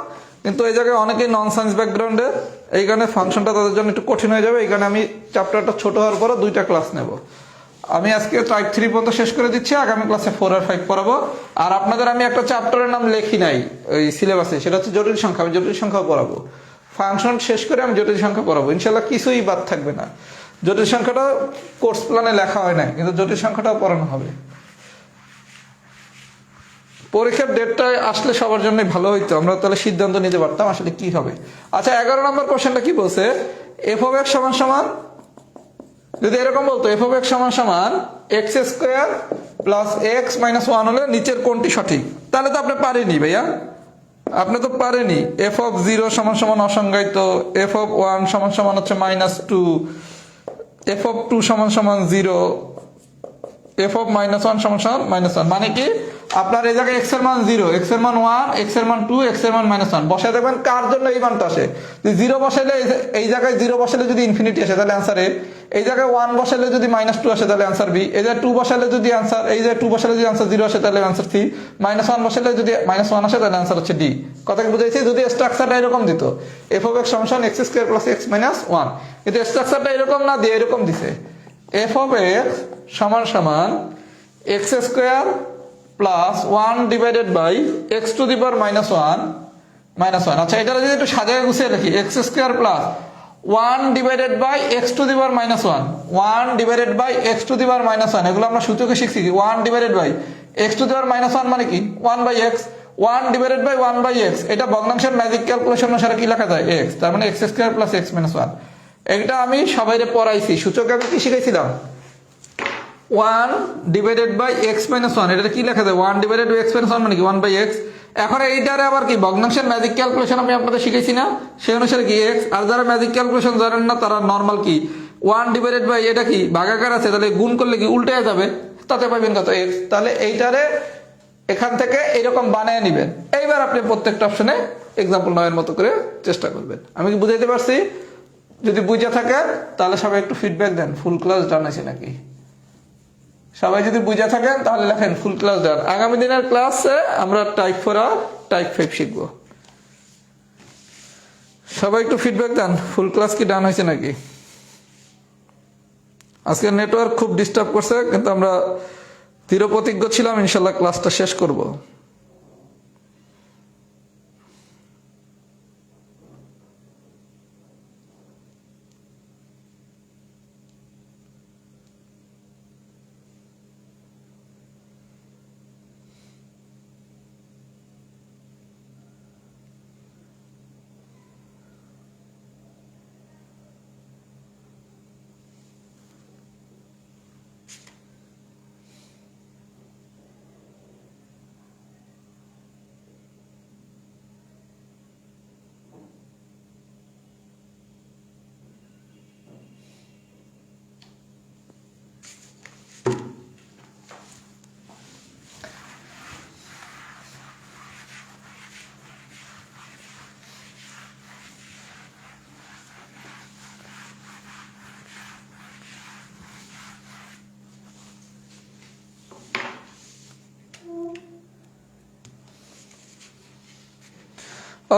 কিন্তু এই জায়গায় অনেকেই নন সায়েন্স ব্যাকগ্রাউন্ডের, এই কারণে ফাংশনটা তাদের জন্য একটু কঠিন হয়ে যাবে। এই কারণে আমি চ্যাপ্টারটা ছোট হওয়ার পরও 2টা ক্লাস নেব। আমি আজকে টাইপ 3 পর্যন্ত শেষ করে দিচ্ছি, আগামী ক্লাসে 4 আর 5 পড়াবো। আর আপনাদের আমি একটা চ্যাপ্টারের নাম লেখি নাই ওই সিলেবাসে, সেটা হচ্ছে জটিল সংখ্যা। আমি জটিল সংখ্যা পড়াবো, ফাংশন শেষ করে আমি জটিল সংখ্যা পড়াবো। ইনশাল্লাহ কিছুই বাদ থাকবে না। জটিল সংখ্যাটা কোর্স প্ল্যানে লেখা হয় না, কিন্তু জটিল সংখ্যাটাও পড়ানো হবে। পরীক্ষার ডেটটা আসলে সবার জন্য ভালো হইতো, আমরা তাহলে সিদ্ধান্ত নিতে পারতাম আসলে কি হবে। আচ্ছা, 11 নম্বর কোশ্চেনটা কি বলছে? এফ অফ এক্স সমান সমান, যদি এরকম বলতো এফ অফ এক্স সমান সমান x square plus x minus 1 হলে নিচের কোনটি সঠিক? তাহলে তো আপনি পারেনি ভাইয়া, আপনি তো পারেনি। এফ অফ 0 সমান সমান অসংজ্ঞায়িত, এফ অফ 1 সমান সমান হচ্ছে -2, এফ অফ 2 সমান সমান 0, এফ অফ -1 সমান সমান -1। মানে কি আপনার এই জায়গায় এক্স এর মান 0, এক্স এর মান 1, এক্স এর মান 2, এক্স এর মান -1 বসায় দেখবেন কার জন্য এই মানটা আসে। যদি 0 বসাইলে, এই জায়গায় 0 বসাইলে যদি ইনফিনিটি আসে তাহলে অ্যান্সার এ, এই জায়গায় 1 বসাইলে যদি -2 আসে তাহলে অ্যান্সার বি, এই জায়গায় 2 বসাইলে যদি অ্যান্সার, এই জায়গায় 2 বসাইলে যদি অ্যান্সার 0 আসে তাহলে অ্যান্সার সি, -1 বসাইলে যদি -1 আসে তাহলে অ্যান্সার হচ্ছে ডি। কথা কি বুঝাইছি? যদি স্ট্রাকচারটা এরকম দিত এফ অফ এক্স সমান সমান x square plus x minus 1, কিন্তু স্ট্রাকচারটা এরকম না দিয়ে এরকম দিছে, এফ অফ এক্স সমান সমান x square plus 1 divided by x to the power -1। আচ্ছা, এটা যদি একটু সাজায় গুছিয়ে লিখি, x square plus 1 divided by x to the power -1, 1 divided by x to the power -1, এগুলো আমরা সূচকে শিখছি কি 1 divided by x to the power -1 মানে কি 1 by x, 1 divided by 1 by x, এটা ভগ্নাংশের ম্যাজিক ক্যালকুলেশন অনুসারে কি লেখা যায় এক্স, তার মানে x square plus x minus 1। এটা আমি সবাইরে পড়াইছি, সূচকে আমি কি শিখাইছিলাম 1 ডিভাইডেড বাই এক্স মাইনাস 1, এটা কি লেখা যায় 1 ডিভাইডেড বাই এক্স মাইনাস 1 মানে কি 1 বাই এক্স। এখন এইটারে আবার কি ভগ্নাংশের ম্যাজিক ক্যালকুলেশন আমি আপনাদের শিখাইছি না, সেই অনুসারে কি এক্স। আর যারা ম্যাজিক ক্যালকুলেশন জানেন না তারা নর্মাল কি 1 ডিভাইডেড বাই এটা কি ভাগাকার আছে, তাহলে গুণ করলে কি উল্টে যাবে, তাতে পাবেন কত এক্স। তাহলে এইটারে এখান থেকে এরকম বানিয়ে নেবেন। এইবার আপনি প্রত্যেকটা অপশনে এক্সাম্পল 9 এর মতো করে চেষ্টা করবেন। আমি কি বুঝাইতে পারছি? যদি বুঝে থাকেন তাহলে সবাই একটু ফিডব্যাক দেন, ফুল ক্লাস ডান আছে নাকি। সবাই যদি বুঝে থাকেন তাহলে লেখেন ফুল ক্লাস ডান। আগামী দিনের ক্লাসে আমরা টাইপ 4 আর টাইপ 5 শিখবো। সবাই একটু ফিডব্যাক দেন, ফুল ক্লাস কি ডান হয়েছে নাকি। আজকে নেটওয়ার্ক খুব ডিস্টার্ব করছে, কিন্তু আমরা দৃঢ় প্রতিজ্ঞ ছিলাম ইনশাল্লাহ ক্লাসটা শেষ করব।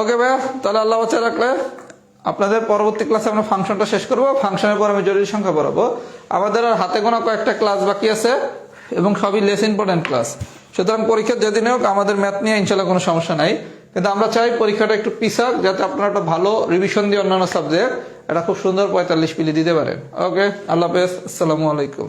ওকে ভাইয়া, তাহলে আল্লাহ বাঁচা রাখলে আপনাদের পরবর্তী ক্লাসে আমরা ফাংশনটা শেষ করবো। ফাংশনের পর আমি জটিল সংখ্যা পড়াবো। আমাদের আর হাতে গোনা কয়েকটা ক্লাস বাকি আছে এবং সবই লেস ইম্পর্টেন্ট ক্লাস। সুতরাং পরীক্ষার যেদিনে হোক আমাদের ম্যাথ নিয়ে ইনশাল্লাহ কোনো সমস্যা নাই, কিন্তু আমরা চাই পরীক্ষাটা একটু পিছাক, যাতে আপনারা একটা ভালো রিভিশন দিয়ে অন্যান্য সাবজেক্ট এটা খুব সুন্দর 45 পিলি দিতে পারেন। ওকে, আল্লাহ হাফেজ, আসসালামু আলাইকুম।